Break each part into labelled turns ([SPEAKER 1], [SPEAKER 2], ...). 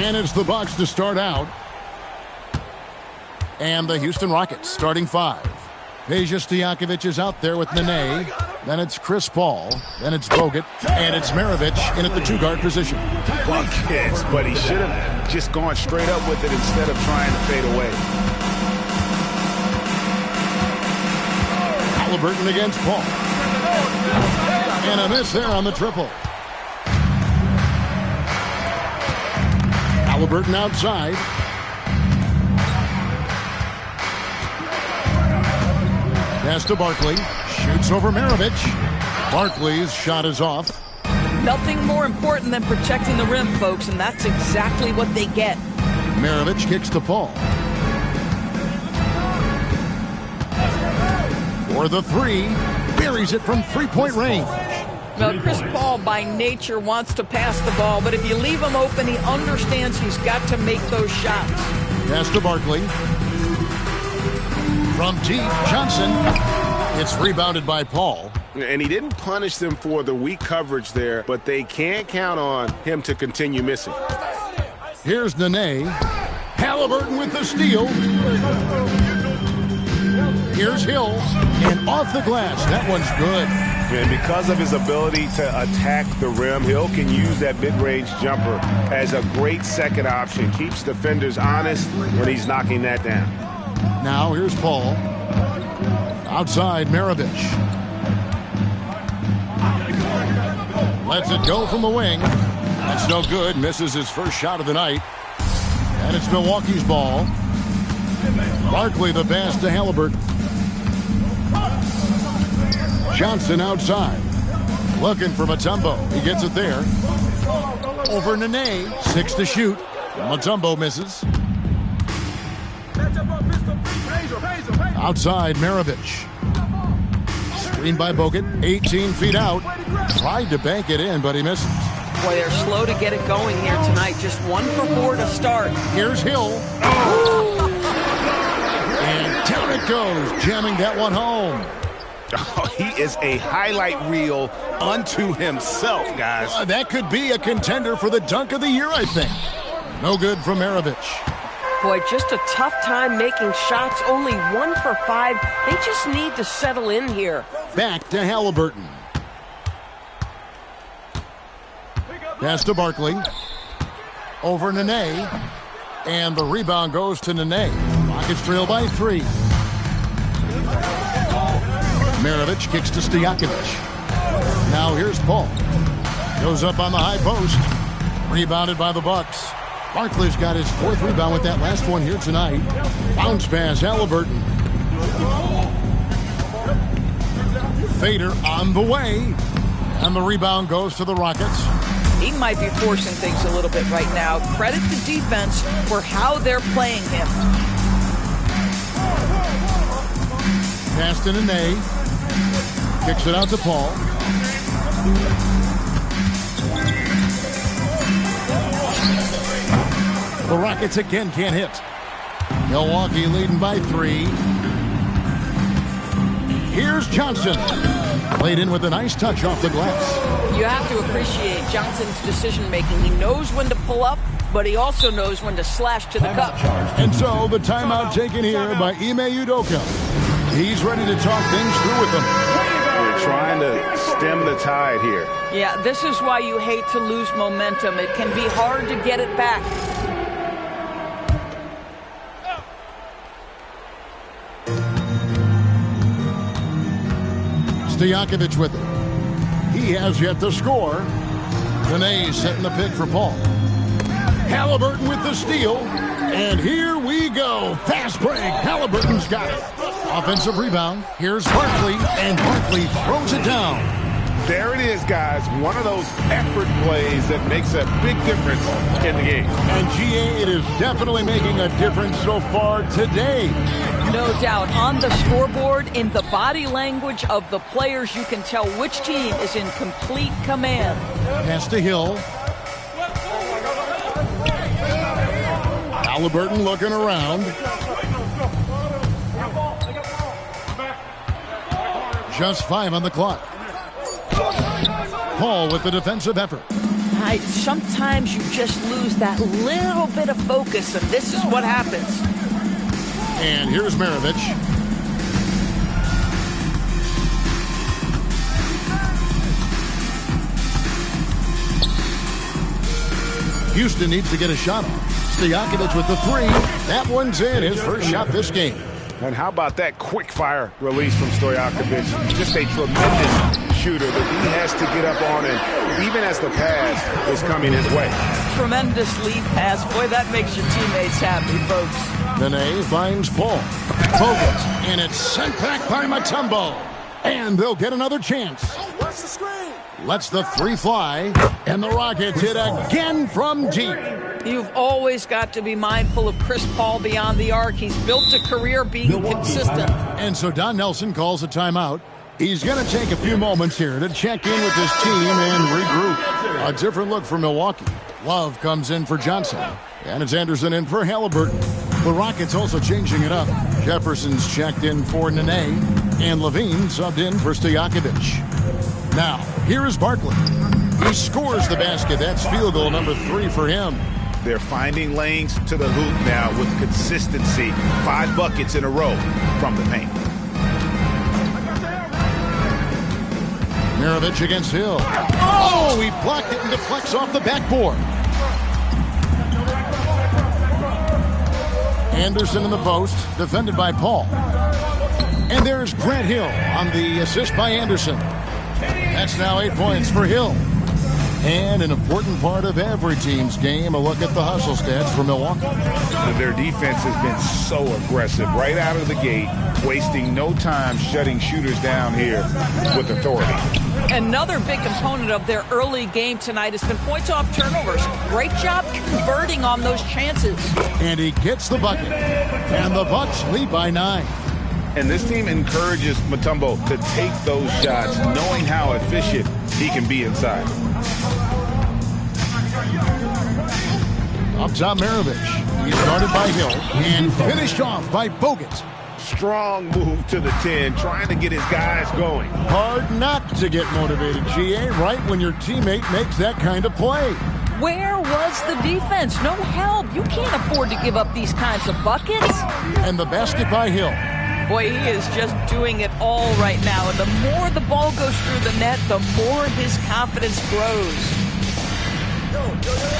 [SPEAKER 1] And it's the Bucks to start out. And the Houston Rockets starting 5. Peja Stojakovic is out there with Nene. Then it's Chris Paul. Then it's Bogut. And it's Maravich in at the 2-guard position.
[SPEAKER 2] Good kicks, but he should have just gone straight up with it instead of trying to fade away.
[SPEAKER 1] Halliburton against Paul. And a miss there on the triple. Halliburton outside. Pass to Barkley. Shoots over Maravich. Barkley's shot is off.
[SPEAKER 3] Nothing more important than protecting the rim, folks, and that's exactly what they get.
[SPEAKER 1] Maravich kicks to Paul. For the 3. Buries it from 3-point range.
[SPEAKER 3] Well, Chris Paul by nature wants to pass the ball, but if you leave him open, he understands he's got to make those shots.
[SPEAKER 1] Pass to Barkley. From deep, Johnson. It's rebounded by Paul.
[SPEAKER 2] And he didn't punish them for the weak coverage there, but they can't count on him to continue missing.
[SPEAKER 1] Here's Nene. Halliburton with the steal. Here's Hill. And off the glass. That one's good.
[SPEAKER 2] And because of his ability to attack the rim, Hill can use that mid-range jumper as a great second option. Keeps defenders honest when he's knocking that down.
[SPEAKER 1] Now here's Paul. Outside, Maravich. Lets it go from the wing. That's no good. Misses his first shot of the night. And it's Milwaukee's ball. Barkley the pass to Halliburton. Johnson outside. Looking for Mutombo. He gets it there. Over Nene. 6 to shoot. Mutombo misses. Outside, Maravich. Screened by Bogut. 18 feet out. Tried to bank it in, but he misses.
[SPEAKER 3] Boy, they're slow to get it going here tonight. Just 1 for 4 to start.
[SPEAKER 1] Here's Hill. Oh. And down it goes, jamming that one home.
[SPEAKER 2] Oh, he is a highlight reel unto himself, guys.
[SPEAKER 1] That could be a contender for the dunk of the year, I think. No good from Maravich.
[SPEAKER 4] Boy, just a tough time making shots. Only 1 for 5. They just need to settle in here.
[SPEAKER 1] Back to Halliburton. Pass to Barkley. Over Nene. And the rebound goes to Nene. Rockets trail by 3. Maravich kicks to Stojakovic. Now here's Paul. Goes up on the high post. Rebounded by the Bucks. Barkley's got his 4th rebound with that last one here tonight. Bounce pass, Halliburton. Fader on the way. And the rebound goes to the Rockets.
[SPEAKER 3] He might be forcing things a little bit right now. Credit the defense for how they're playing him.
[SPEAKER 1] Pass to Nene. Kicks it out to Paul. The Rockets again can't hit. Milwaukee leading by 3. Here's Johnson. Played in with a nice touch off the glass.
[SPEAKER 3] You have to appreciate Johnson's decision-making. He knows when to pull up, but he also knows when to slash to the cup.
[SPEAKER 1] And so the timeout taken here by Ime Udoka. He's ready to talk things through with them.
[SPEAKER 2] We're trying to stem the tide here.
[SPEAKER 3] Yeah, this is why you hate to lose momentum. It can be hard to get it back.
[SPEAKER 1] Stojakovic with it. He has yet to score. Nene setting the pick for Paul. Halliburton with the steal. And here we go. Fast break. Halliburton's got it. Offensive rebound. Here's Barkley. And Barkley throws it down.
[SPEAKER 2] There it is, guys. One of those effort plays that makes a big difference in the game.
[SPEAKER 1] And GA, it is definitely making a difference so far today.
[SPEAKER 3] No doubt. On the scoreboard, in the body language of the players, you can tell which team is in complete command.
[SPEAKER 1] Pass to Hill. Halliburton looking around. Just 5 on the clock. Paul with the defensive effort.
[SPEAKER 3] Sometimes you just lose that little bit of focus, and this is what happens.
[SPEAKER 1] And here's Maravich. Houston needs to get a shot off. Stojakovic with the three. That one's in, his first shot this game.
[SPEAKER 2] And how about that quick fire release from Stojakovic? Just a tremendous shooter that he has to get up on, and even as the pass is coming his way.
[SPEAKER 3] Tremendous lead pass. Boy, that makes your teammates happy, folks.
[SPEAKER 1] Nene finds Paul. Bogut, and it's sent back by Mutombo. And they'll get another chance.
[SPEAKER 5] Watch the screen.
[SPEAKER 1] Lets the three fly, and the Rockets hit again from deep.
[SPEAKER 3] You've always got to be mindful of Chris Paul beyond the arc. He's built a career being consistent.
[SPEAKER 1] And so Don Nelson calls a timeout. He's going to take a few moments here to check in with his team and regroup. A different look for Milwaukee. Love comes in for Johnson. And it's Anderson in for Halliburton. The Rockets also changing it up. Jefferson's checked in for Nene. And Levine subbed in for Stojakovic. Now, here is Barkley. He scores the basket. That's field goal number 3 for him.
[SPEAKER 2] They're finding lanes to the hoop now with consistency. 5 buckets in a row from the paint.
[SPEAKER 1] Maravich against Hill. Oh, he blocked it and deflects off the backboard. Anderson in the post, defended by Paul. And there's Grant Hill on the assist by Anderson. That's now 8 points for Hill. And an important part of every team's game, a look at the hustle stats for Milwaukee.
[SPEAKER 2] Their defense has been so aggressive right out of the gate, wasting no time shutting shooters down here with authority.
[SPEAKER 3] Another big component of their early game tonight has been points off turnovers. Great job converting on those chances.
[SPEAKER 1] And he gets the bucket. And the Bucks lead by 9.
[SPEAKER 2] And this team encourages Mutombo to take those shots, knowing how efficient he can be inside.
[SPEAKER 1] Up top, Maravich. He started by Hill and finished off by Bogut.
[SPEAKER 2] Strong move to the 10, trying to get his guys going.
[SPEAKER 1] Hard not to get motivated, GA, right when your teammate makes that kind of play.
[SPEAKER 3] Where was the defense? No help. You can't afford to give up these kinds of buckets.
[SPEAKER 1] And the basket by Hill.
[SPEAKER 3] Boy, he is just doing it all right now. And the more the ball goes through the net, the more his confidence grows.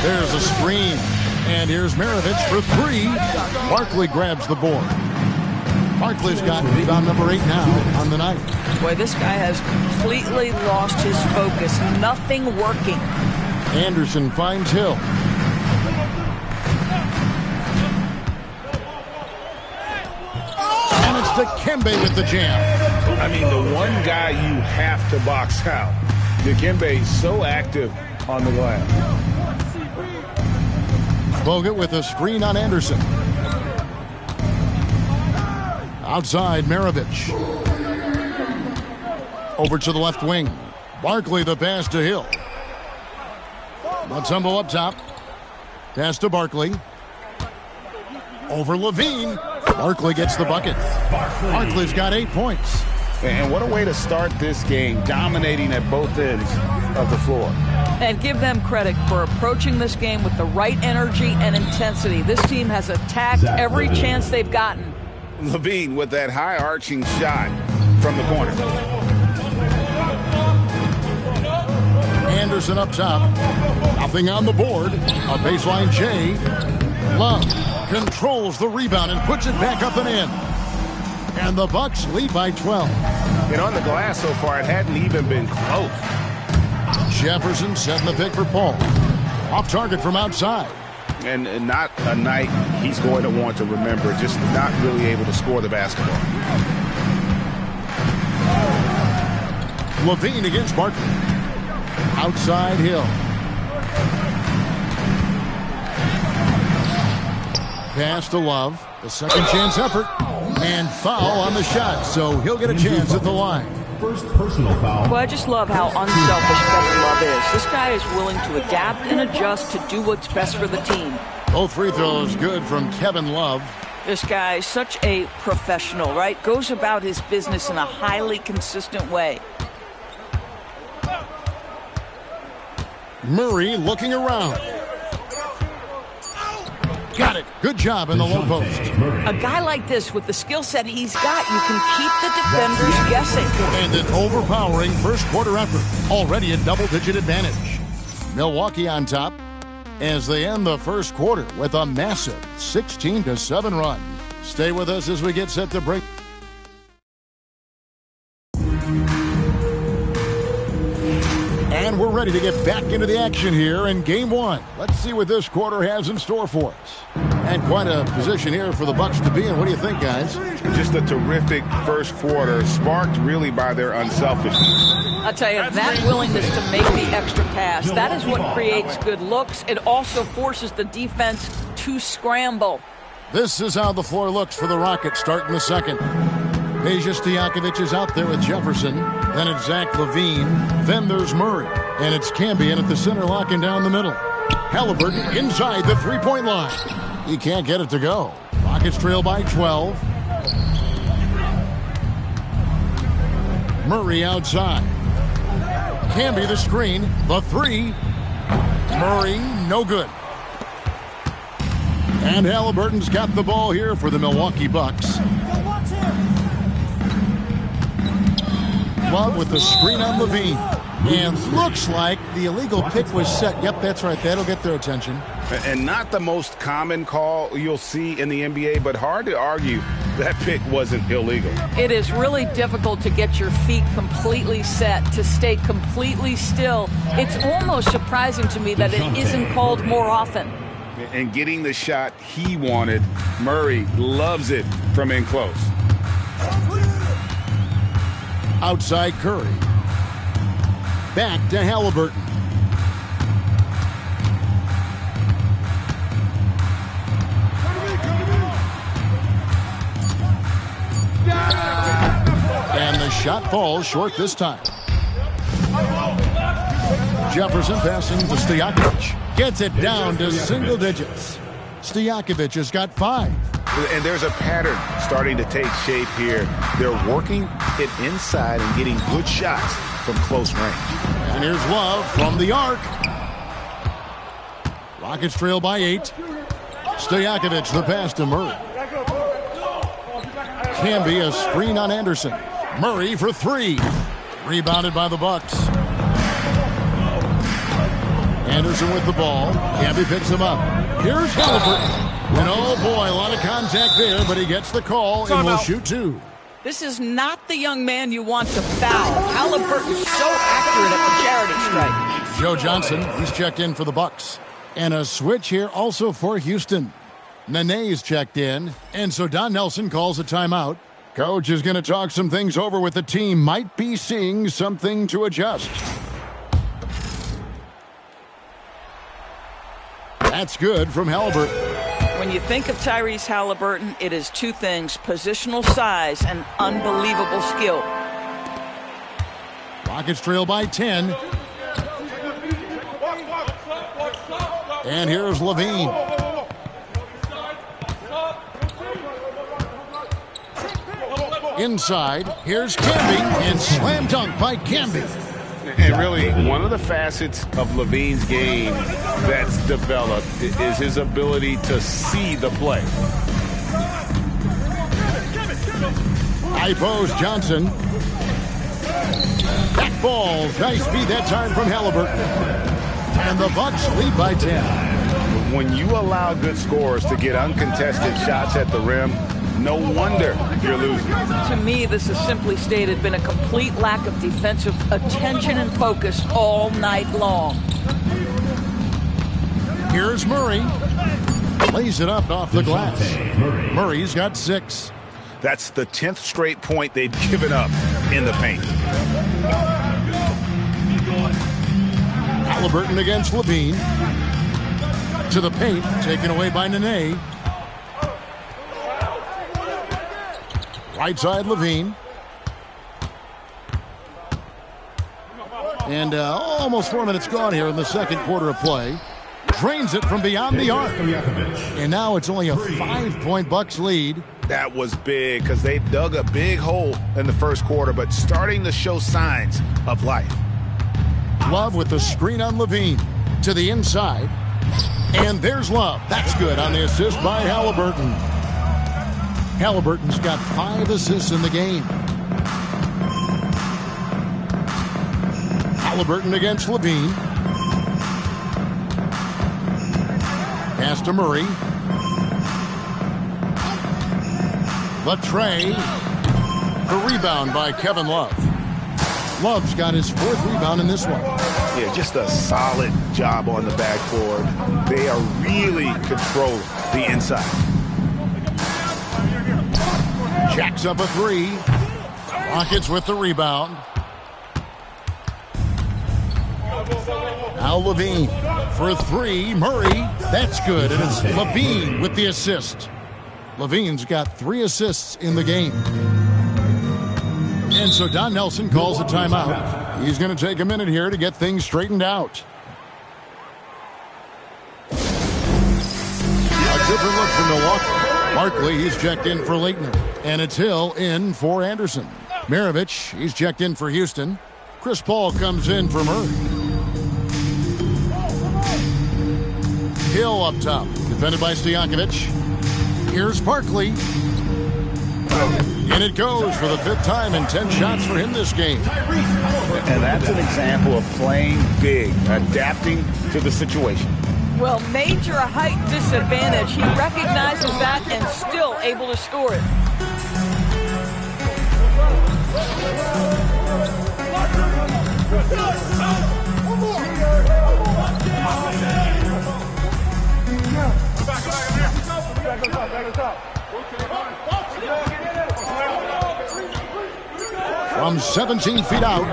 [SPEAKER 1] There's a screen. And here's Maravich for 3. Barkley grabs the board. Barkley's got rebound number 8 now on the night.
[SPEAKER 3] Boy, this guy has completely lost his focus. Nothing working.
[SPEAKER 1] Anderson finds Hill. And it's Dikembe with the jam.
[SPEAKER 2] I mean, the one guy you have to box out. Dikembe so active on the glass.
[SPEAKER 1] Bogut with a screen on Anderson. Outside, Maravich. Over to the left wing. Barkley the pass to Hill. Mutombo up top. Pass to Barkley. Over Levine. Barkley gets the bucket. Barkley's got 8 points.
[SPEAKER 2] And what a way to start this game, dominating at both ends of the floor.
[SPEAKER 3] And give them credit for approaching this game with the right energy and intensity. This team has attacked every chance they've gotten.
[SPEAKER 2] Levine with that high arching shot from the corner.
[SPEAKER 1] Anderson up top. Nothing on the board. A baseline J. Love controls the rebound and puts it back up and in. And the Bucks lead by 12.
[SPEAKER 2] And on the glass so far, it hadn't even been close.
[SPEAKER 1] Jefferson setting the pick for Paul. Off target from outside.
[SPEAKER 2] And not a night he's going to want to remember, just not really able to score the basketball.
[SPEAKER 1] Levine against Barkley. Outside Hill. Pass to Love. The second chance effort. And foul on the shot, so he'll get a chance at the line.
[SPEAKER 5] First personal foul.
[SPEAKER 3] Well, I just love how unselfish Kevin Love is. This guy is willing to adapt and adjust to do what's best for the team.
[SPEAKER 1] Both free throws good from Kevin Love.
[SPEAKER 3] This guy is such a professional, right? Goes about his business in a highly consistent way.
[SPEAKER 1] Murray looking around. Got it. Good job in the low post.
[SPEAKER 3] A guy like this, with the skill set he's got, you can keep the defenders guessing.
[SPEAKER 1] And an overpowering first quarter effort. Already a double-digit advantage. Milwaukee on top as they end the first quarter with a massive 16-7 run. Stay with us as we get set to break. And we're ready to get back into the action here in Game 1. Let's see what this quarter has in store for us. And quite a position here for the Bucks to be in. What do you think, guys?
[SPEAKER 2] Just a terrific first quarter, sparked really by their unselfishness.
[SPEAKER 3] I'll tell you, that willingness to make the extra pass, that is what creates good looks. It also forces the defense to scramble.
[SPEAKER 1] This is how the floor looks for the Rockets starting the second. Peja Stojakovic is out there with Jefferson. Then it's Zach LaVine. Then there's Murray. And it's Cambian at the center, locking down the middle. Halliburton inside the three-point line. He can't get it to go. Rockets trail by 12. Murray outside. Camby the screen. The three. Murray, no good. And Halliburton's got the ball here for the Milwaukee Bucks. Love with the screen on LaVine. And looks like the illegal pick was set. Yep, that's right. That'll get their attention.
[SPEAKER 2] And not the most common call you'll see in the NBA, but hard to argue that pick wasn't illegal.
[SPEAKER 3] It is really difficult to get your feet completely set, to stay completely still. It's almost surprising to me that it isn't called more often.
[SPEAKER 2] And getting the shot he wanted, Murray loves it from in close.
[SPEAKER 1] Outside Curry. Back to Halliburton. And the shot falls short this time. Jefferson passing to Stojakovic. Gets it down to single digits. Stojakovic has got 5.
[SPEAKER 2] And there's a pattern starting to take shape here. They're working it inside and getting good shots from close range.
[SPEAKER 1] And here's Love from the arc. Rockets trail by 8. Stojakovic the pass to Murray. Camby a screen on Anderson. Murray for 3. Rebounded by the Bucks. Anderson with the ball. Camby picks him up. Here's Halliburton. And oh boy, a lot of contact there, but he gets the call and will shoot 2.
[SPEAKER 3] This is not the young man you want to foul. Halliburton's so accurate at the charity stripe.
[SPEAKER 1] Joe Johnson, he's checked in for the Bucks. And a switch here also for Houston. Nene's checked in, and so Don Nelson calls a timeout. Coach is going to talk some things over with the team. Might be seeing something to adjust. That's good from Halliburton.
[SPEAKER 3] When you think of Tyrese Halliburton, it is 2 things: positional size and unbelievable skill.
[SPEAKER 1] Rockets trail by 10. And here's LaVine. Inside, here's Camby, and slam dunk by Camby.
[SPEAKER 2] And really, one of the facets of LaVine's game that's developed is his ability to see the play.
[SPEAKER 1] High post Johnson. Back ball. Nice feed that time from Halliburton. And the Bucks lead by 10.
[SPEAKER 2] When you allow good scorers to get uncontested shots at the rim, no wonder you're losing.
[SPEAKER 3] To me, this is simply stated been a complete lack of defensive attention and focus all night long.
[SPEAKER 1] Here's Murray. Lays it up off the glass. Murray's got 6.
[SPEAKER 2] That's the 10th straight point they've given up in the paint.
[SPEAKER 1] Halliburton against LaVine. To the paint, taken away by Nene. Right side, LaVine. And almost 4 minutes gone here in the second quarter of play. Drains it from beyond the arc. And now it's only a 5-point Bucks lead.
[SPEAKER 2] That was big because they dug a big hole in the first quarter, but starting to show signs of life.
[SPEAKER 1] Love with the screen on LaVine. To the inside. And there's Love. That's good on the assist by Halliburton. Halliburton's got 5 assists in the game. Halliburton against Levine. Pass to Murray. Latre. The rebound by Kevin Love. Love's got his 4th rebound in this one.
[SPEAKER 2] Yeah, just a solid job on the backboard. They are really controlling the inside.
[SPEAKER 1] Jacks up a 3. Rockets with the rebound. Now Levine for a 3. Murray. That's good. And it's Levine with the assist. Levine's got 3 assists in the game. And so Don Nelson calls a timeout. He's going to take a minute here to get things straightened out. A different look for Milwaukee. Barkley, he's checked in for Leitner. And it's Hill in for Anderson. Maravich, he's checked in for Houston. Chris Paul comes in for Murray. Hill up top, defended by Stojakovic. Here's Barkley. And it goes for the 5th time in 10 shots for him this game.
[SPEAKER 2] And that's an example of playing big, adapting to the situation.
[SPEAKER 3] Well, major height disadvantage. He recognizes that and still able to score it.
[SPEAKER 1] From 17 feet out,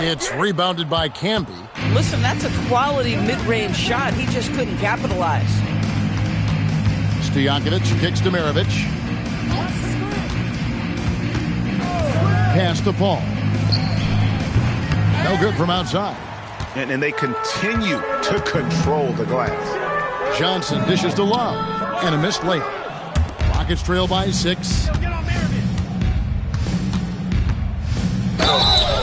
[SPEAKER 1] it's rebounded by Camby.
[SPEAKER 3] Listen, that's a quality mid-range shot. He just couldn't capitalize.
[SPEAKER 1] Stojakovic kicks to Maravich. Pass to Paul. No good from outside.
[SPEAKER 2] And they continue to control the glass.
[SPEAKER 1] Johnson dishes to Love. And a missed layup. Rockets trail by 6.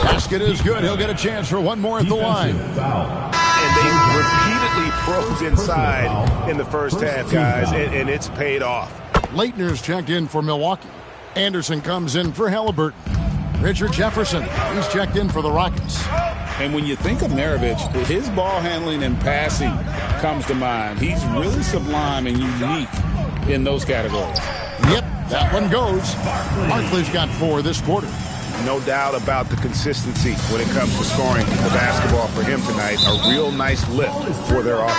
[SPEAKER 1] Basket is good. He'll get a chance for one more at the line.
[SPEAKER 2] And they repeatedly probed inside in the first half, guys, and it's paid off.
[SPEAKER 1] Leitner's checked in for Milwaukee. Anderson comes in for Halliburton. Richard Jefferson, he's checked in for the Rockets.
[SPEAKER 6] And when you think of Maravich, his ball handling and passing comes to mind. He's really sublime and unique in those categories.
[SPEAKER 1] Yep, that one goes. Barkley's got 4 this quarter.
[SPEAKER 2] No doubt about the consistency when it comes to scoring the basketball for him tonight. A real nice lift for their offense.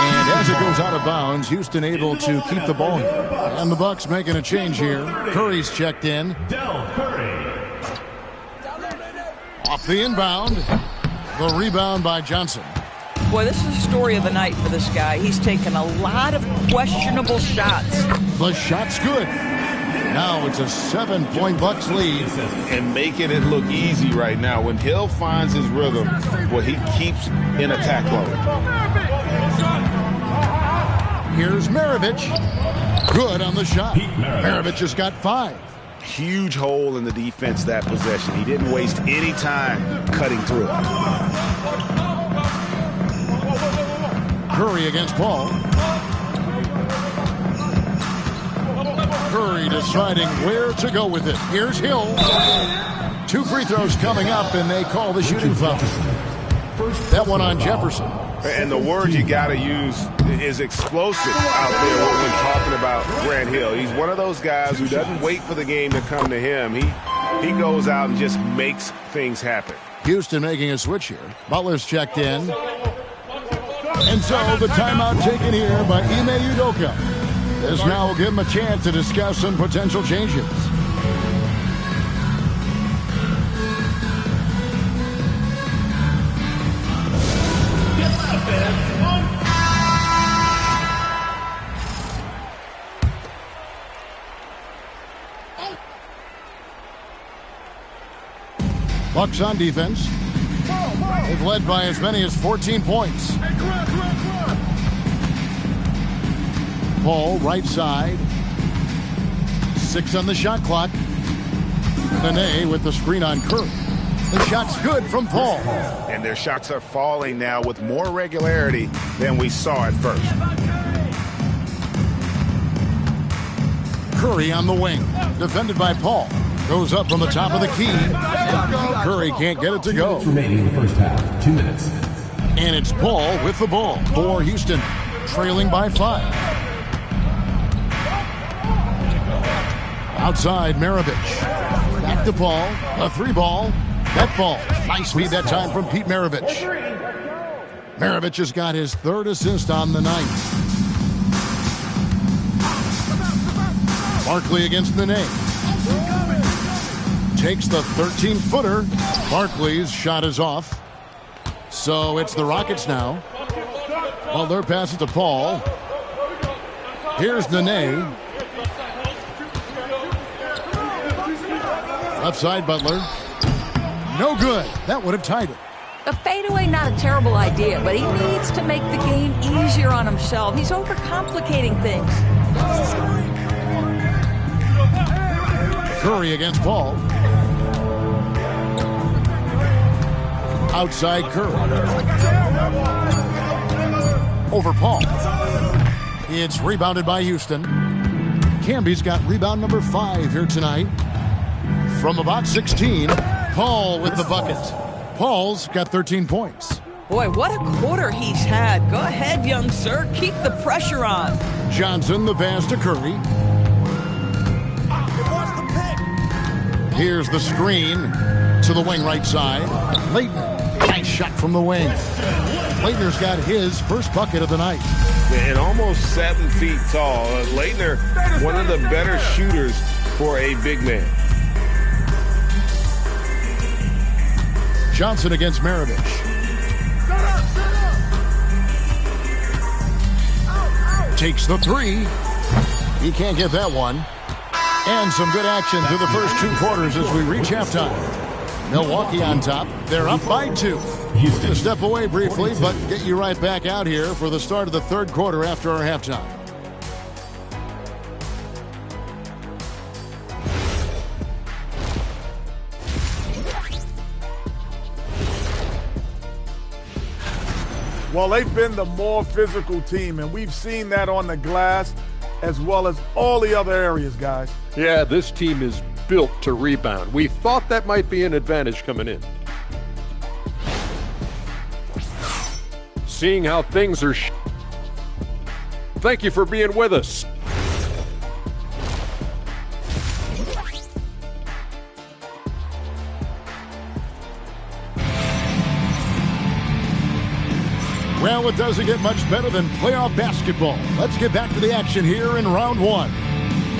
[SPEAKER 1] And as it goes out of bounds, Houston able to keep the ball here. And the Bucks making a change here. Curry's checked in. Off the inbound. The rebound by Johnson.
[SPEAKER 3] Boy, this is the story of the night for this guy. He's taken a lot of questionable shots.
[SPEAKER 1] The shot's good. Now it's a 7-point Bucks lead.
[SPEAKER 2] And making it look easy right now. When Hill finds his rhythm, well, he keeps in attack mode.
[SPEAKER 1] Here's Maravich. Good on the shot. Maravich has got 5.
[SPEAKER 2] Huge hole in the defense that possession. He didn't waste any time cutting through.
[SPEAKER 1] Curry against Paul. Curry deciding where to go with it. Here's Hill. 2 free throws coming up, and they call the shooting foul. That one on Jefferson.
[SPEAKER 2] And the word you got to use is explosive out there when we're talking about Grant Hill. He's one of those guys who doesn't wait for the game to come to him. He goes out and just makes things happen.
[SPEAKER 1] Houston making a switch here. Butler's checked in. And so the timeout taken here by Ime Udoka. This now will give him a chance to discuss some potential changes. Bucks on defense. They've led by as many as 14 points. Paul, right side. 6 on the shot clock. Nene with the screen on Curry. The shot's good from Paul.
[SPEAKER 2] And their shots are falling now with more regularity than we saw at first.
[SPEAKER 1] Curry on the wing, defended by Paul. Goes up from the top of the key. Curry can't get it to go.
[SPEAKER 5] Remaining in the first half, 2 minutes.
[SPEAKER 1] And it's Paul with the ball for Houston, trailing by 5. Outside, Maravich. Back to Paul. A 3-ball. That falls. Nice feed that time from Pete Maravich. Maravich has got his 3rd assist on the night. Barkley against Nene. Takes the 13-footer. Barkley's shot is off. So it's the Rockets now. Butler passes to Paul. Here's Nene. Left side, Butler. No good. That would have tied it.
[SPEAKER 3] The fadeaway, not a terrible idea, but he needs to make the game easier on himself. He's overcomplicating things.
[SPEAKER 1] Curry against Paul. Outside Curry. Over Paul. It's rebounded by Houston. Camby's got rebound number 5 here tonight. From about 16, Paul with the bucket. Paul's got 13 points.
[SPEAKER 3] Boy, what a quarter he's had. Go ahead, young sir. Keep the pressure on.
[SPEAKER 1] Johnson, the pass to Curry. Here's the screen to the wing right side. Leitner, nice shot from the wing. Leitner's got his first bucket of the night.
[SPEAKER 2] And almost 7 feet tall. Leitner, one of the better shooters for a big man.
[SPEAKER 1] Johnson against Maravich. Takes the 3. He can't get that one. And some good action through the first 2 quarters as we reach halftime. Milwaukee on top. They're up by 2. Gonna step away briefly, but get you right back out here for the start of the 3rd quarter after our halftime.
[SPEAKER 7] Well, they've been the more physical team, and we've seen that on the glass as well as all the other areas, guys.
[SPEAKER 8] Yeah, this team is built to rebound. We thought that might be an advantage coming in. Seeing how things are Thank you for being with us.
[SPEAKER 1] Well, it doesn't get much better than playoff basketball. Let's get back to the action here in round 1.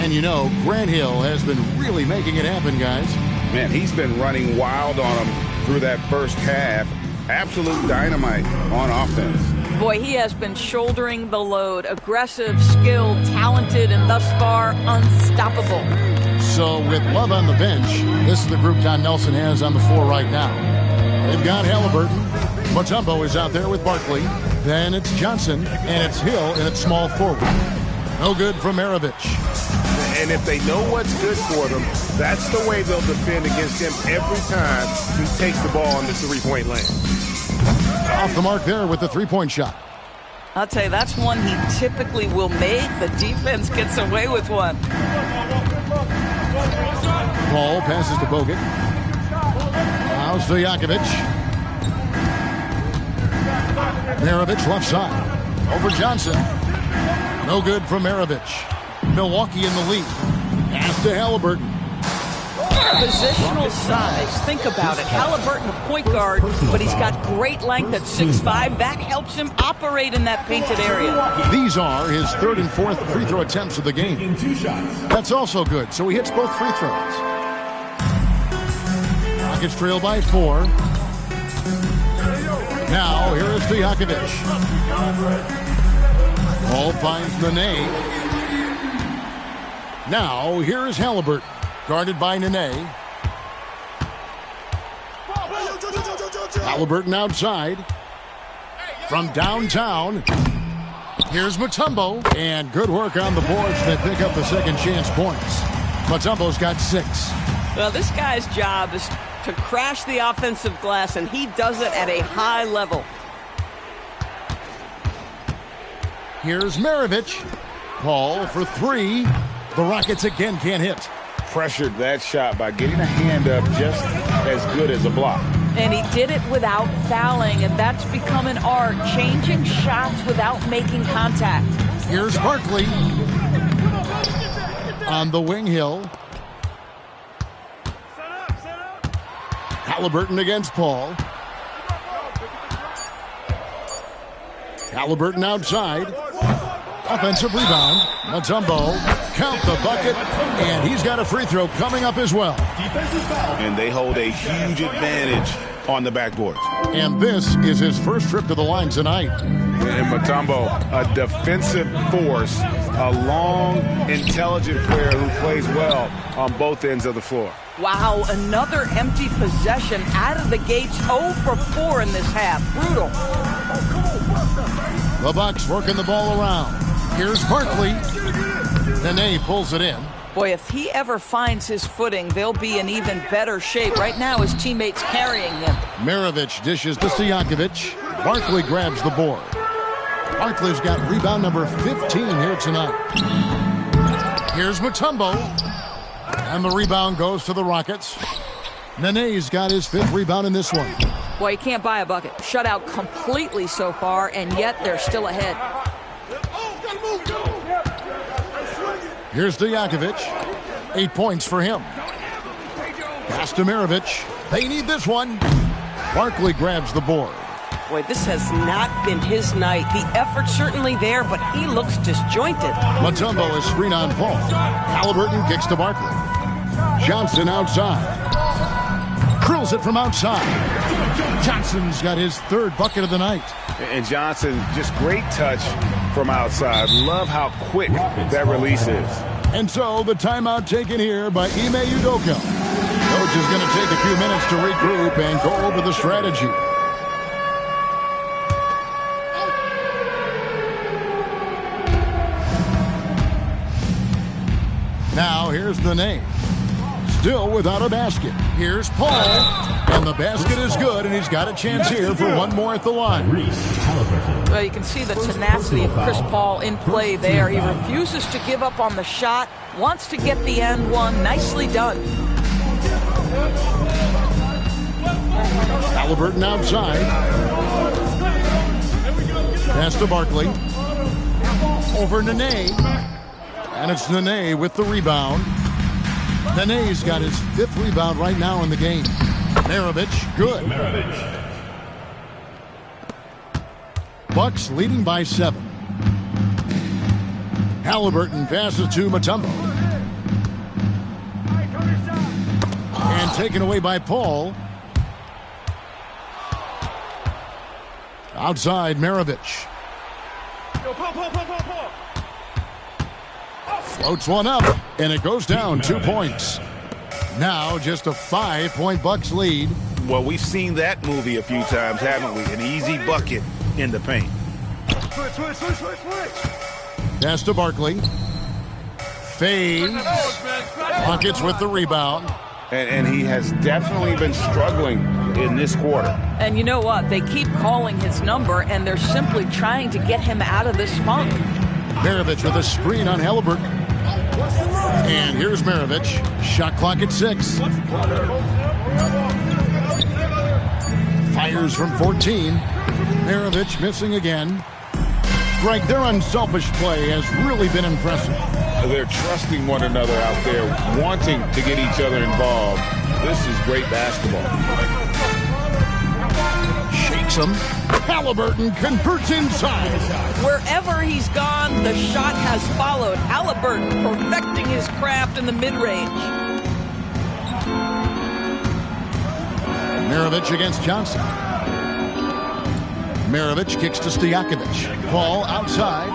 [SPEAKER 1] And you know, Grant Hill has been really making it happen, guys.
[SPEAKER 6] Man, he's been running wild on them through that first half. Absolute dynamite on offense.
[SPEAKER 3] Boy, he has been shouldering the load. Aggressive, skilled, talented, and thus far unstoppable.
[SPEAKER 1] So with Love on the bench, this is the group Don Nelson has on the floor right now. They've got Halliburton. Mutombo is out there with Barkley. Then it's Johnson, and it's Hill, and it's small forward. No good from Maravich.
[SPEAKER 2] And if they know what's good for them, that's the way they'll defend against him every time he takes the ball in the 3-point lane.
[SPEAKER 1] Off the mark there with the 3-point shot.
[SPEAKER 3] I'll tell you, that's one he typically will make. The defense gets away with one.
[SPEAKER 1] Paul passes to Bogut. Now Stojakovic. Maravich left side. Over Johnson. No good from Maravich. Milwaukee in the lead. Pass to Halliburton.
[SPEAKER 3] Positional size. Think about it. Halliburton, a point guard, but he's got great length at 6'5". That helps him operate in that painted area.
[SPEAKER 1] These are his 3rd and 4th free throw attempts of the game. That's also good, so he hits both free throws. Rockets trail by 4. Now, here is Stojakovic. Ball finds Nene. Now, here is Halliburton, guarded by Nene. Halliburton outside. From downtown, here's Mutombo. And good work on the boards that pick up the second chance points. Mutombo's got 6.
[SPEAKER 3] Well, this guy's job is
[SPEAKER 4] to crash the offensive glass, and he does it at a high level.
[SPEAKER 1] Here's Maravich. Paul for three. The Rockets again can't hit.
[SPEAKER 6] Pressured that shot by getting a hand up just as good as a block.
[SPEAKER 3] And he did it without fouling, and that's become an art, changing shots without making contact.
[SPEAKER 1] Here's Barkley on the wing hill. Halliburton against Paul. Halliburton outside. Offensive rebound. Mutombo. Count the bucket. And he's got a free throw coming up as well.
[SPEAKER 2] And they hold a huge advantage on the backboard.
[SPEAKER 1] And this is his first trip to the line tonight.
[SPEAKER 2] And Mutombo, a defensive force, a long, intelligent player who plays well on both ends of the floor.
[SPEAKER 3] Wow, another empty possession out of the gates. 0 for 4 in this half. Brutal.
[SPEAKER 1] The Bucks working the ball around. Here's Barkley. Nene pulls it in.
[SPEAKER 3] Boy, if he ever finds his footing, they'll be in even better shape. Right now, his teammates carrying him.
[SPEAKER 1] Maravich dishes to Stojakovic. Barkley grabs the board. Barkley's got rebound number 15 here tonight. Here's Mutombo. And the rebound goes to the Rockets. Nene's got his 5th rebound in this one.
[SPEAKER 3] Boy, you can't buy a bucket. Shut out completely so far, and yet they're still ahead.
[SPEAKER 1] Here's Stojakovic. 8 points for him. Pass to Maravich. They need this one. Barkley grabs the board.
[SPEAKER 4] Boy, this has not been his night. The effort's certainly there, but he looks disjointed.
[SPEAKER 1] Mutombo is screen on Paul. Halliburton kicks to Barkley. Johnson outside. Drills it from outside. Johnson's got his 3rd bucket of the night.
[SPEAKER 2] And Johnson, just great touch from outside. Love how quick that release is.
[SPEAKER 1] And so the timeout taken here by Ime Udoka. Coach is going to take a few minutes to regroup and go over the strategy. Now here's the name. Still without a basket. Here's Paul. And the basket is good, and he's got a chance here for one more at the line.
[SPEAKER 3] Well, you can see the tenacity of Chris Paul in play there. He refuses to give up on the shot, wants to get the and one. Nicely done.
[SPEAKER 1] Halliburton outside. Pass to Barkley. Over Nene. And it's Nene with the rebound. Nene's got his 5th rebound right now in the game. Maravich, good. Bucks leading by 7. Halliburton passes to Mutombo. And taken away by Paul. Outside, Maravich. Floats one up, and it goes down 2 points. Now just a 5-point Bucks lead.
[SPEAKER 2] Well, we've seen that movie a few times, haven't we? An easy bucket in the paint.
[SPEAKER 1] Pass to Barkley. Fades. Rockets with the rebound.
[SPEAKER 2] And he has definitely been struggling in this quarter.
[SPEAKER 3] And you know what? They keep calling his number, and they're simply trying to get him out of this funk.
[SPEAKER 1] Maravich with a screen on Halliburton. And here's Maravich. Shot clock at 6. Fires from 14. Maravich missing again. Greg, their unselfish play has really been impressive.
[SPEAKER 6] They're trusting one another out there, wanting to get each other involved. This is great basketball.
[SPEAKER 1] Shakes him. Halliburton converts inside.
[SPEAKER 3] Wherever he's gone, the shot has followed. Halliburton perfecting his craft in the mid-range.
[SPEAKER 1] Maravich against Johnson. Maravich kicks to Stojakovic. Paul outside.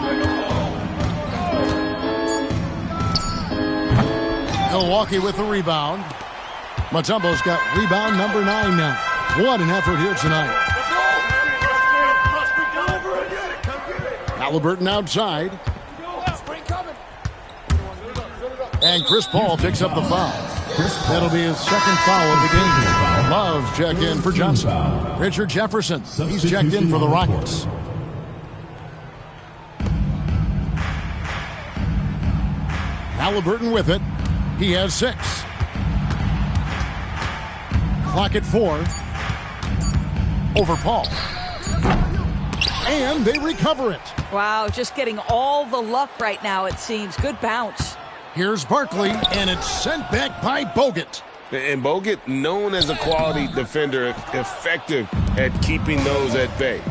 [SPEAKER 1] Milwaukee with the rebound. Mutombo's got rebound number 9 now. What an effort here tonight. Halliburton outside. And Chris Paul picks up the foul. That'll be his second foul of the game. Love's checked in for Johnson. Richard Jefferson, he's checked in for the Rockets. Halliburton with it. He has 6. Clock at 4. Over Paul. And they recover it.
[SPEAKER 3] Wow, just getting all the luck right now, it seems. Good bounce.
[SPEAKER 1] Here's Barkley, and it's sent back by Bogut.
[SPEAKER 2] And Bogut, known as a quality defender, effective at keeping those at bay.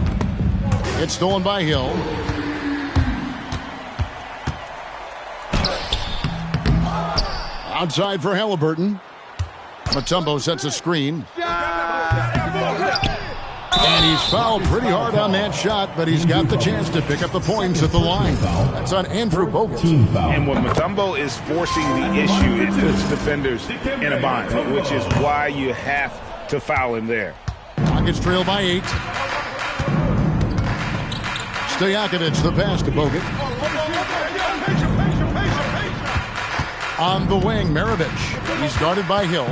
[SPEAKER 1] It's stolen by Hill. Outside for Halliburton. Mutombo sets a screen. And he's fouled pretty hard on that shot, but he's got the chance to pick up the points at the line. That's on Andrew Bogut.
[SPEAKER 2] And when Mutombo is forcing the issue, it puts defenders in a bind, which is why you have to foul him there.
[SPEAKER 1] Rockets trail by 8. Stojakovic, the pass to Bogut. On the wing, Maravich. He's guarded by Hill.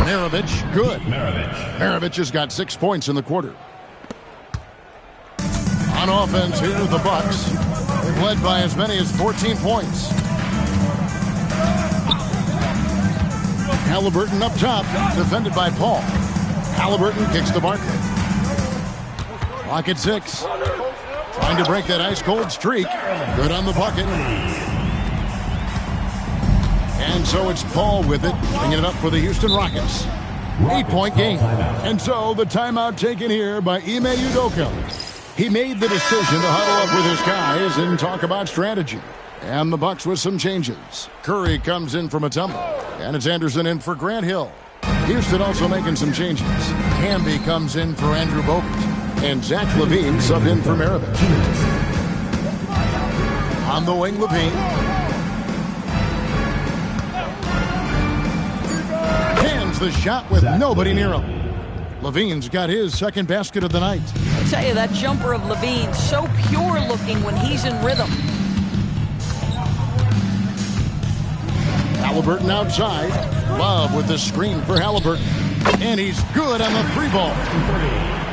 [SPEAKER 1] Maravich, good. Maravich has got 6 points in the quarter. On offense, here are the Bucks. They've led by as many as 14 points. Halliburton up top, defended by Paul. Halliburton kicks to Barkley. Clock at 6. Trying to break that ice-cold streak. Good on the bucket. And so it's Paul with it, bringing it up for the Houston Rockets. 8-point game. And so the timeout taken here by Ime Udoka. He made the decision to huddle up with his guys and talk about strategy. And the Bucks with some changes. Curry comes in for Mutombo. And it's Anderson in for Grant Hill. Houston also making some changes. Hamby comes in for Andrew Bogut. And Zach LaVine sub in for Maravich. On the wing, LaVine. The shot with nobody near him. LaVine's got his second basket of the night.
[SPEAKER 3] I'll tell you, that jumper of LaVine, so pure looking when he's in rhythm.
[SPEAKER 1] Halliburton outside. Love with the screen for Halliburton. And he's good on the 3-ball.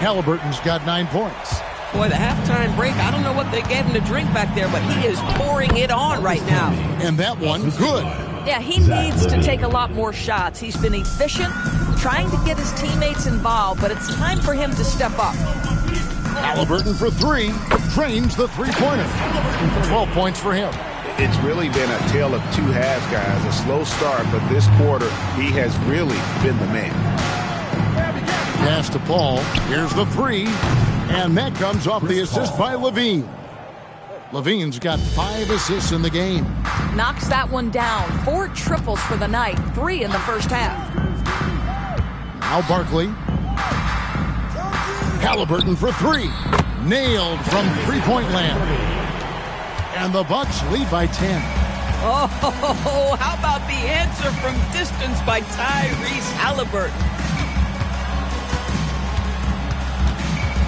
[SPEAKER 1] Halliburton's got 9 points.
[SPEAKER 4] Boy, the halftime break, I don't know what they gave him to drink back there, but he is pouring it on right now.
[SPEAKER 1] And that one, good.
[SPEAKER 3] Yeah, he needs to take a lot more shots. He's been efficient, trying to get his teammates involved, but it's time for him to step up.
[SPEAKER 1] Halliburton for 3, drains the 3-pointer. 12 points for him.
[SPEAKER 2] It's really been a tale of 2 halves, guys. A slow start, but this quarter, he has really been the man.
[SPEAKER 1] Pass to Paul. Here's the 3. And that comes off the assist by LaVine. LaVine's got 5 assists in the game.
[SPEAKER 3] Knocks that one down. 4 triples for the night. 3 in the first half.
[SPEAKER 1] Now Barkley. Halliburton for 3. Nailed from 3-point land. And the Bucks lead by 10.
[SPEAKER 4] Oh, how about the answer from distance by Tyrese Halliburton?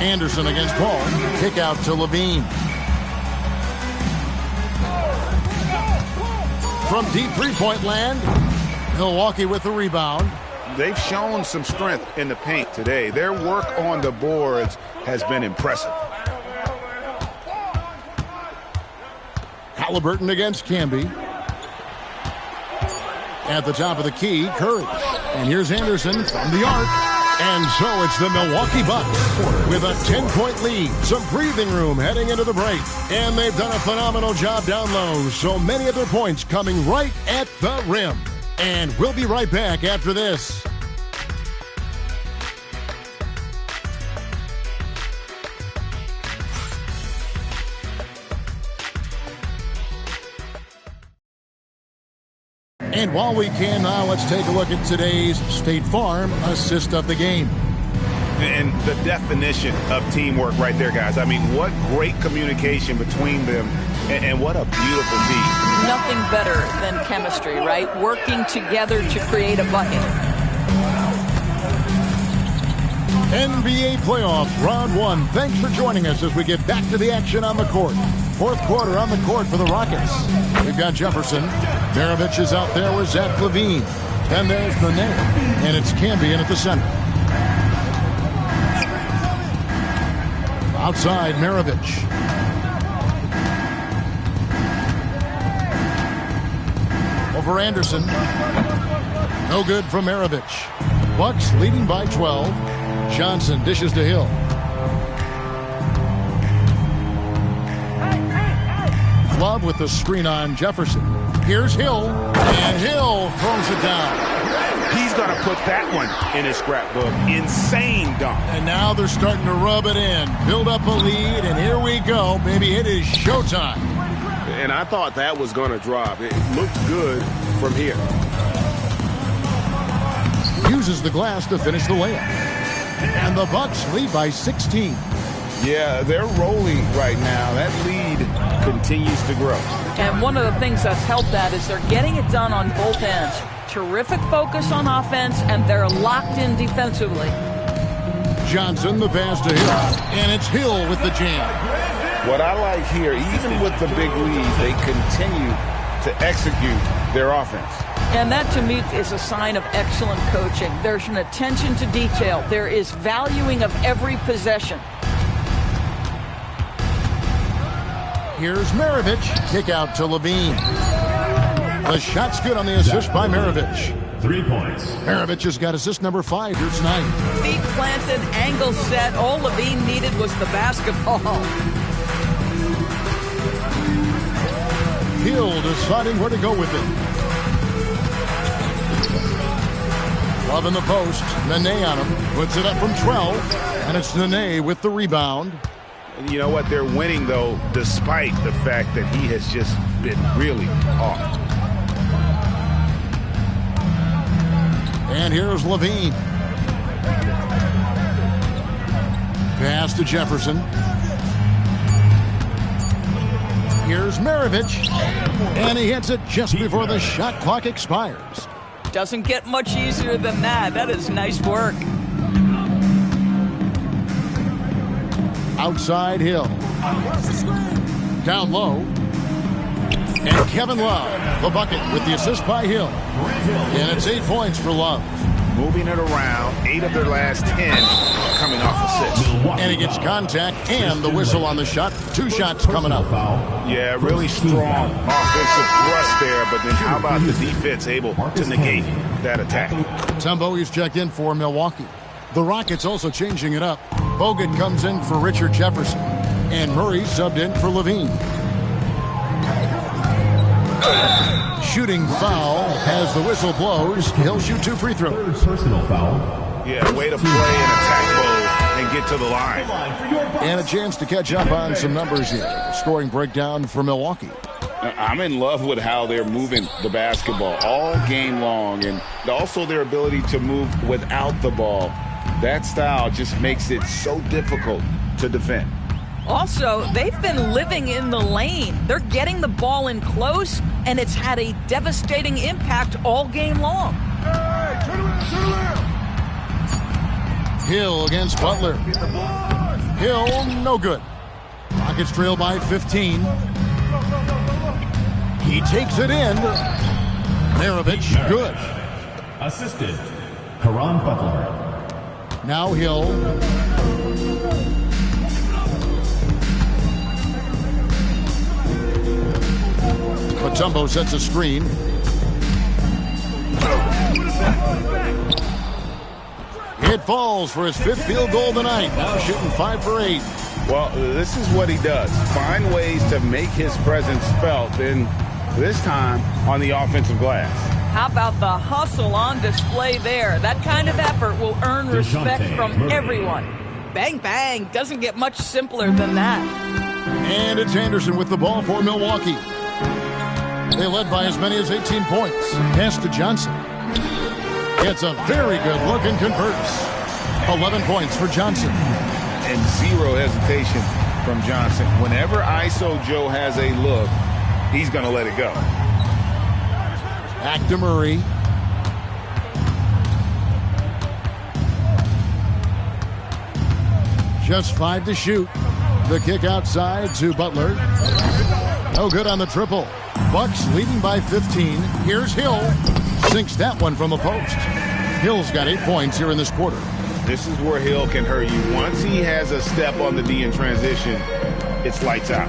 [SPEAKER 1] Anderson against Paul. Kick out to LaVine. From deep 3-point land, Milwaukee with the rebound.
[SPEAKER 2] They've shown some strength in the paint today. Their work on the boards has been impressive.
[SPEAKER 1] Halliburton against Camby. At the top of the key, Curry. And here's Anderson from the arc. And so it's the Milwaukee Bucks with a 10-point lead. Some breathing room heading into the break. And they've done a phenomenal job down low. So many of their points coming right at the rim. And we'll be right back after this. And while we can now, let's take a look at today's State Farm assist of the game.
[SPEAKER 2] And the definition of teamwork right there, guys. I mean, what great communication between them, and what a beautiful team.
[SPEAKER 3] Nothing better than chemistry, right? Working together to create a bucket.
[SPEAKER 1] NBA playoffs, round 1. Thanks for joining us as we get back to the action on the court. fourth quarter on the court for the Rockets. We've got Jefferson. Maravich is out there with Zach Levine. Then there's the net, and it's Cambion at the center. Outside, Maravich. Over Anderson. No good from Maravich. Bucks leading by 12. Johnson dishes to Hill. Love with the screen on Jefferson. Here's Hill, and Hill throws it down.
[SPEAKER 2] He's going to put that one in his scrapbook. Insane dunk.
[SPEAKER 1] And now they're starting to rub it in. Build up a lead, and here we go. Baby, it is showtime.
[SPEAKER 2] And I thought that was going to drop. It looked good from here.
[SPEAKER 1] Uses the glass to finish the layup. And the Bucks lead by 16.
[SPEAKER 6] Yeah, they're rolling right now. That lead continues to grow.
[SPEAKER 3] And one of the things that's helped that is they're getting it done on both ends. Terrific focus on offense, and they're locked in defensively.
[SPEAKER 1] Johnson, the pass to Hill. And it's Hill with the jam.
[SPEAKER 6] What I like here, even with the big lead, they continue to execute their offense.
[SPEAKER 3] And that, to me, is a sign of excellent coaching. There's an attention to detail. There is valuing of every possession.
[SPEAKER 1] Here's Maravich. Kick out to Levine. The shot's good on the assist by Maravich.
[SPEAKER 5] 3 points.
[SPEAKER 1] Maravich has got assist number 5 here tonight.
[SPEAKER 3] Feet planted, angle set. All Levine needed was the basketball.
[SPEAKER 1] Hill deciding where to go with it. Love in the post. Nene on him. Puts it up from 12. And it's Nene with the rebound.
[SPEAKER 2] You know what? They're winning, though, despite the fact that he has just been really off.
[SPEAKER 1] And here's Levine. Pass to Jefferson. Here's Maravich. And he hits it just before the shot clock expires.
[SPEAKER 3] Doesn't get much easier than that. That is nice work.
[SPEAKER 1] Outside Hill. Down low. And Kevin Love, the bucket with the assist by Hill. And it's 8 points for Love.
[SPEAKER 2] Moving it around, 8 of their last 10 coming off assists.
[SPEAKER 1] And he gets contact and the whistle on the shot. 2 shots coming up.
[SPEAKER 2] Yeah, really strong offensive thrust there, but then how about the defense able to negate that attack?
[SPEAKER 1] Tumbo is checked in for Milwaukee. The Rockets also changing it up. Bogut comes in for Richard Jefferson. And Murray subbed in for Levine. Shooting foul as the whistle blows. He'll shoot 2 free throws.
[SPEAKER 5] Personal foul.
[SPEAKER 2] Yeah, way to play in attack mode and get to the line.
[SPEAKER 1] And a chance to catch up on some numbers here. Scoring breakdown for Milwaukee.
[SPEAKER 6] I'm in love with how they're moving the basketball all game long, and also their ability to move without the ball. That style just makes it so difficult to defend.
[SPEAKER 3] Also, they've been living in the lane. They're getting the ball in close, and it's had a devastating impact all game long.
[SPEAKER 1] Hill against Butler. Hill, no good. Rockets trail by 15. He takes it in. Maravich, good.
[SPEAKER 5] Assisted, Caron Butler.
[SPEAKER 1] Now Hill. Mutombo sets a screen. It falls for his 5th field goal tonight. Now shooting 5 for 8.
[SPEAKER 6] Well, this is what he does. Find ways to make his presence felt, and this time on the offensive glass.
[SPEAKER 3] How about the hustle on display there? That kind of effort will earn respect from everyone. Bang, bang. Doesn't get much simpler than that.
[SPEAKER 1] And it's Anderson with the ball for Milwaukee. They led by as many as 18 points. Pass to Johnson. It's a very good look and converts. 11 points for Johnson.
[SPEAKER 6] And zero hesitation from Johnson. Whenever ISO Joe has a look, he's going to let it go.
[SPEAKER 1] Back to Murray. Just 5 to shoot. The kick outside to Butler. No good on the triple. Bucks leading by 15. Here's Hill. Sinks that one from the post. Hill's got 8 points here in this quarter.
[SPEAKER 2] This is where Hill can hurt you. Once he has a step on the D in transition, it's lights out.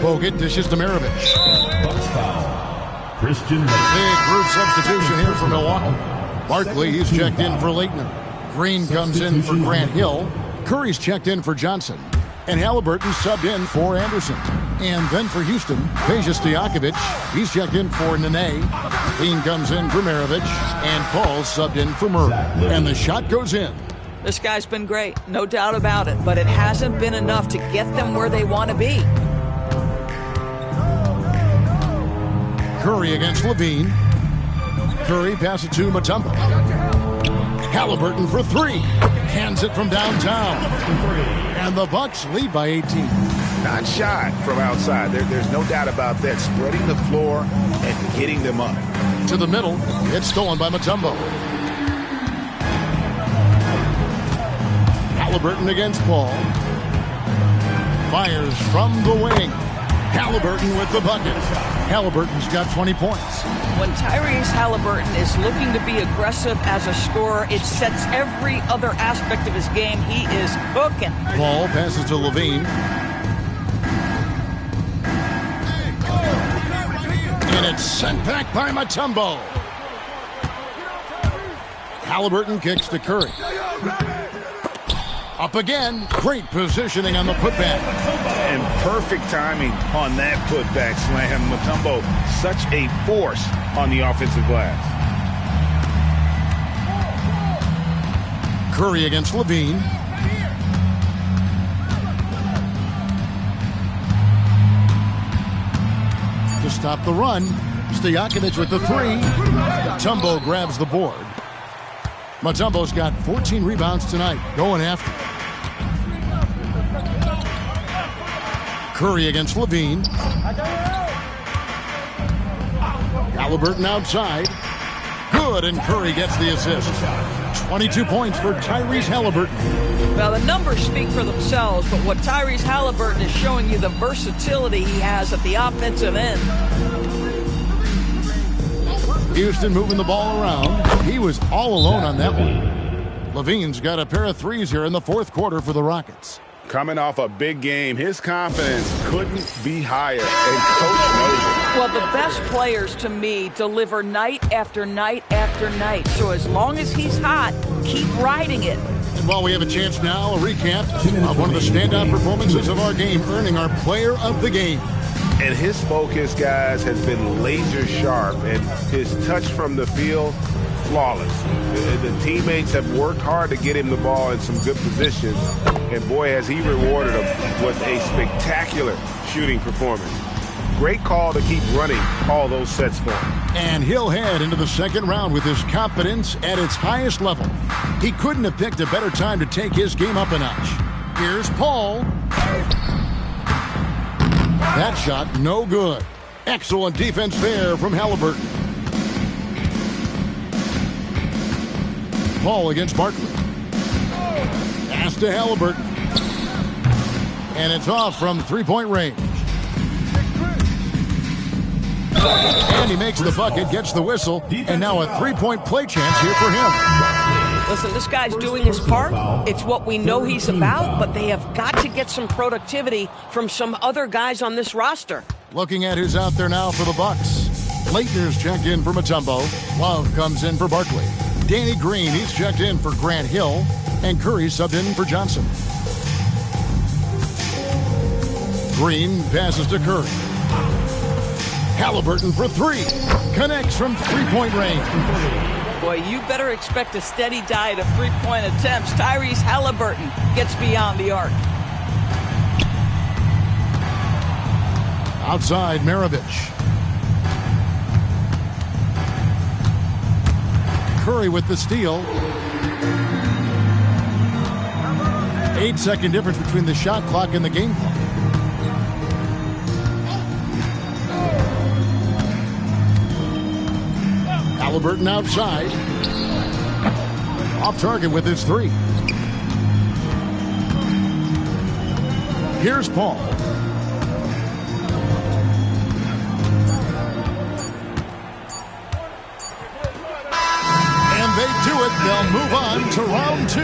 [SPEAKER 1] Bogut dishes to Maravich.
[SPEAKER 5] Bucks foul. Christian.
[SPEAKER 1] Big group substitution here for Milwaukee. Barkley, he's checked in for Leitner. Green comes in for Grant Hill. Curry's checked in for Johnson. And Halliburton subbed in for Anderson. And then for Houston, Peja Stojakovic, he's checked in for Nene. Dean comes in for Maravich. And Paul subbed in for Murray. And the shot goes in.
[SPEAKER 3] This guy's been great, no doubt about it, but it hasn't been enough to get them where they want to be.
[SPEAKER 1] Curry against Levine. Curry passes to Mutombo. Halliburton for three. Hands it from downtown. And the Bucks lead by 18.
[SPEAKER 2] Not shy from outside. There's no doubt about that. Spreading the floor and getting them up.
[SPEAKER 1] To the middle. It's stolen by Mutombo. Halliburton against Paul. Fires from the wing. Halliburton with the bucket. Halliburton's got 20 points.
[SPEAKER 3] When Tyrese Halliburton is looking to be aggressive as a scorer, it sets every other aspect of his game. He is cooking.
[SPEAKER 1] Paul passes to Levine. And it's sent back by Mutombo. Halliburton kicks to Curry. Up again. Great positioning on the putback.
[SPEAKER 2] And perfect timing on that putback slam. Mutombo, such a force on the offensive glass.
[SPEAKER 1] Curry against Levine. To stop the run, Stojakovic with the three. Mutombo grabs the board. Mutombo's got 14 rebounds tonight, going after. Curry against Levine. Halliburton outside. Good, and Curry gets the assist. 22 points for Tyrese Halliburton.
[SPEAKER 3] Well, the numbers speak for themselves, but what Tyrese Halliburton is showing you, the versatility he has at the offensive end.
[SPEAKER 1] Houston moving the ball around. He was all alone on that one. Levine's got a pair of threes here in the fourth quarter for the Rockets.
[SPEAKER 2] Coming off a big game, his confidence couldn't be higher, and Coach knows it.
[SPEAKER 3] Well, the best players, to me, deliver night after night after night. So as long as he's hot, keep riding it.
[SPEAKER 1] And while we have a chance now, a recap of one of the standout performances of our game, earning our player of the game.
[SPEAKER 2] And his focus, guys, has been laser sharp, and his touch from the field, flawless. The teammates have worked hard to get him the ball in some good positions, and boy, has he rewarded them with a spectacular shooting performance. Great call to keep running all those sets for him.
[SPEAKER 1] And he'll head into the second round with his confidence at its highest level. He couldn't have picked a better time to take his game up a notch. Here's Paul. That shot, no good. Excellent defense there from Halliburton. Paul against Barkley. Pass to Halliburton. And it's off from three-point range. And he makes the bucket, gets the whistle, and now a three-point play chance here for him.
[SPEAKER 4] Listen, this guy's doing his part. It's what we know he's about, but they have got to get some productivity from some other guys on this roster.
[SPEAKER 1] Looking at who's out there now for the Bucks. Leitner's checked in for Mutombo. Love comes in for Barkley. Danny Green, he's checked in for Grant Hill. And Curry subbed in for Johnson. Green passes to Curry. Halliburton for three. Connects from three-point range.
[SPEAKER 3] Boy, you better expect a steady diet of three-point attempts. Tyrese Halliburton gets beyond the arc.
[SPEAKER 1] Outside, Maravich. Curry with the steal. 8-second difference between the shot clock and the game clock. Halliburton outside. Off target with his three. Here's Paul. they'll move on to round 2.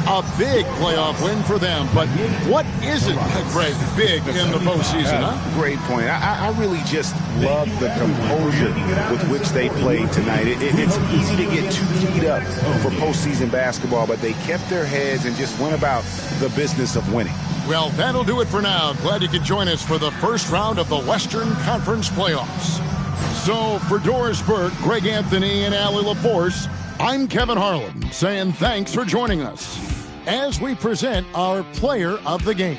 [SPEAKER 1] A big playoff win for them, but what isn't, Greg, big in the postseason, huh?
[SPEAKER 2] Great point. I really just love the composure with which they played tonight. It's easy to get too keyed up for postseason basketball, but they kept their heads and just went about the business of winning.
[SPEAKER 1] Well, that'll do it for now. Glad you could join us for the first round of the Western Conference playoffs. So for Doris Burke, Greg Anthony, and Allie LaForce, I'm Kevin Harlan saying thanks for joining us as we present our player of the game.